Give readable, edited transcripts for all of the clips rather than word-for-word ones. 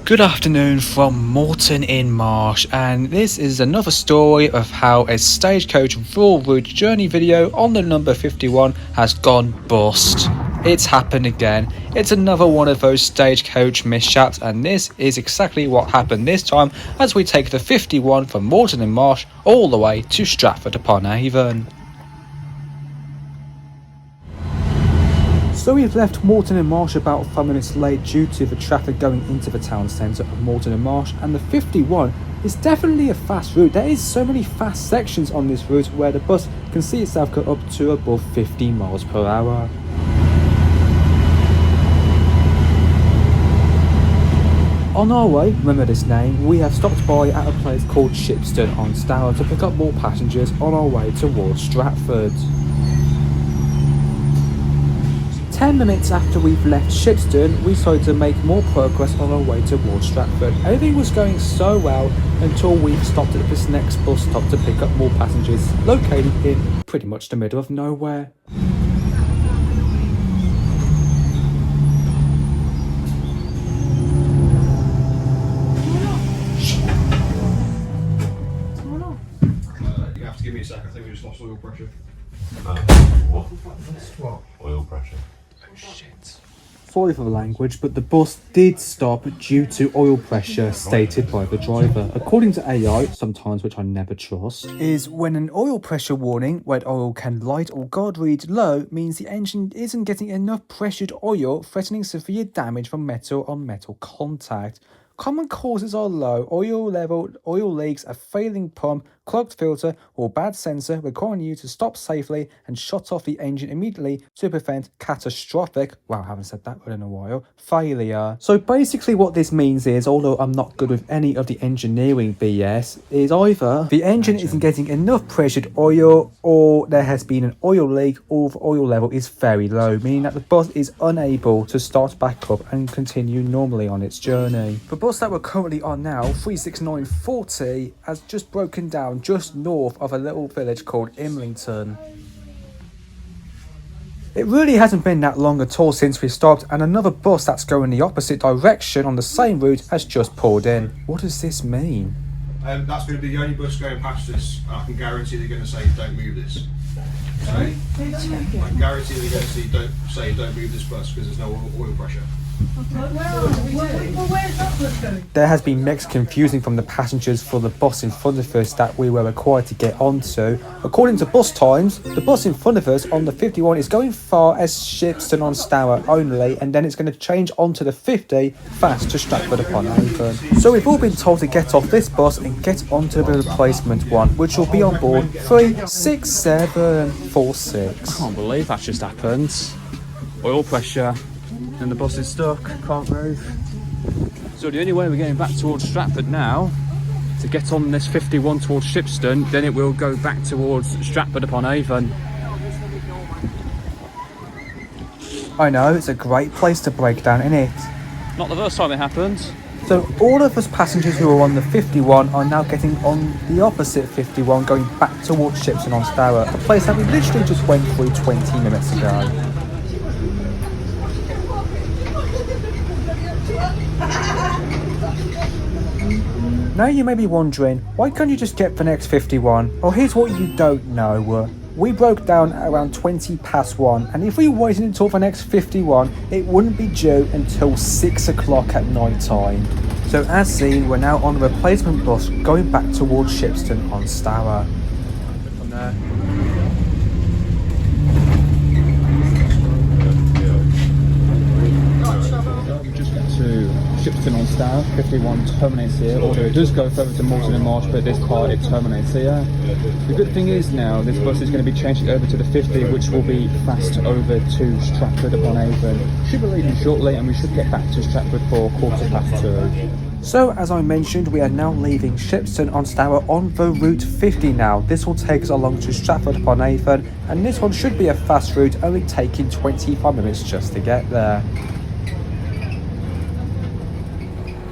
Good afternoon from Moreton-In-Marsh, and this is another story of how a Stagecoach rural route journey video on the number 51 has gone bust. It's happened again. It's another one of those Stagecoach mishaps, and this is exactly what happened this time as we take the 51 from Moreton-In-Marsh all the way to Stratford-Upon-Avon. So we've left Moreton-In-Marsh about 5 minutes late due to the traffic going into the town centre of Moreton-In-Marsh, and the 51 is definitely a fast route. There is so many fast sections on this route where the bus can see itself go up to above 50 miles per hour. On our way, remember this name, we have stopped by at a place called Shipston-on-Stour to pick up more passengers on our way towards Stratford. 10 minutes after we've left Shipston, we started to make more progress on our way towards Stratford. Everything was going so well until we stopped at this next bus stop to pick up more passengers, located in pretty much the middle of nowhere. You have to give me a sec, I think we just lost oil pressure. What? Oil pressure. Shit. Sorry for the language, but the bus did stop due to oil pressure stated by the driver. According to AI, sometimes which I never trust, is when an oil pressure warning, where oil can light or God read low, means the engine isn't getting enough pressured oil, threatening severe damage from metal on metal contact. Common causes are low oil level, oil leaks, a failing pump, clogged filter, or bad sensor, requiring you to stop safely and shut off the engine immediately to prevent catastrophic, wow, I haven't said that word in a while, failure. So basically what this means is, although I'm not good with any of the engineering BS, is either the engine isn't getting enough pressured oil, or there has been an oil leak, or the oil level is very low, meaning that the bus is unable to start back up and continue normally on its journey. The bus that we're currently on now, 36940, has just broken down just north of a little village called Imlington. It really hasn't been that long at all since we stopped, and another bus that's going the opposite direction on the same route has just pulled in. What does this mean? That's going to be the only bus going past us. I can guarantee they're going to say don't move this. Sorry? I can guarantee they're going to say don't move this bus because there's no oil pressure. There has been mixed confusing from the passengers for the bus in front of us that we were required to get onto. According to bus times, the bus in front of us on the 51 is going far as Shipston-on-Stour only, and then it's going to change onto the 50 fast to Stratford-Upon-Avon. So we've all been told to get off this bus and get onto the replacement one, which will be on board 36746. I can't believe that just happened. Oil pressure. And the bus is stuck, can't move. So the only way we're getting back towards Stratford now, to get on this 51 towards Shipston, then it will go back towards Stratford-Upon-Avon. I know, it's a great place to break down, isn't it? Not the first time it happened. So all of us passengers who are on the 51 are now getting on the opposite 51, going back towards Shipston-on-Stour, a place that we literally just went through 20 minutes ago. Now you may be wondering, why can't you just get the next 51? Well, here's what you don't know. We broke down at around 20 past 1, and if we waited until the next 51, it wouldn't be due until 6 o'clock at night time. So as seen, we're now on a replacement bus going back towards Shipston-on-Stour. From there. To Shipston-on-Stour, 51 terminates here, although it does go further to Moreton-In-Marsh, but this part it terminates here. The good thing is now this bus is going to be changing over to the 50, which will be fast over to Stratford-Upon-Avon. Should be leaving shortly, and we should get back to Stratford for 2:15. So as I mentioned, we are now leaving Shipston-on-Stour on the route 50 now. This will take us along to Stratford-Upon-Avon, and this one should be a fast route, only taking 25 minutes just to get there.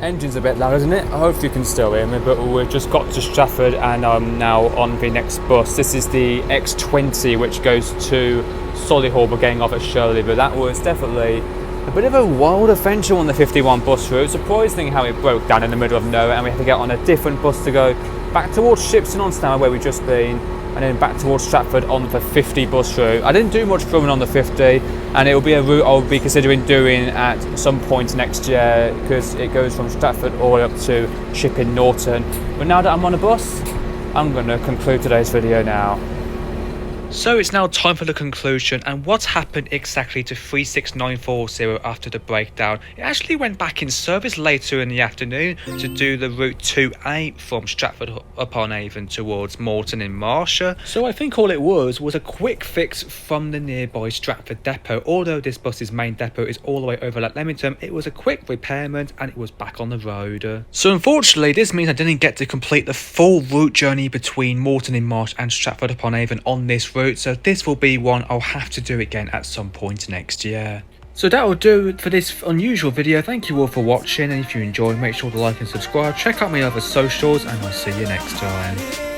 Engine's a bit loud, isn't it? I hope you can still hear me, but we've just got to Stratford and I'm now on the next bus. This is the X20, which goes to Solihull. We're getting off at Shirley, but that was definitely A bit of a wild adventure on the 51 bus route. Surprising how it broke down in the middle of nowhere and we had to get on a different bus to go back towards Shipston-on-Stour where we've just been, and then back towards Stratford on the 50 bus route. I didn't do much filming on the 50, and it will be a route I'll be considering doing at some point next year because it goes from Stratford all the way up to Shipping Norton. But now that I'm on a bus, I'm going to conclude today's video now. So it's now time for the conclusion, and what's happened exactly to 36940 after the breakdown. It actually went back in service later in the afternoon to do the route 2A from Stratford-Upon-Avon towards Moreton-In-Marsh. So I think all it was a quick fix from the nearby Stratford depot. Although this bus's main depot is all the way over at Leamington, it was a quick repairment and it was back on the road. So unfortunately this means I didn't get to complete the full route journey between Moreton-In-Marsh and Stratford-Upon-Avon on this route. So this will be one I'll have to do again at some point next year. So that will do it for this unusual video. Thank you all for watching, and if you enjoyed, make sure to like and subscribe. Check out my other socials, and I'll see you next time.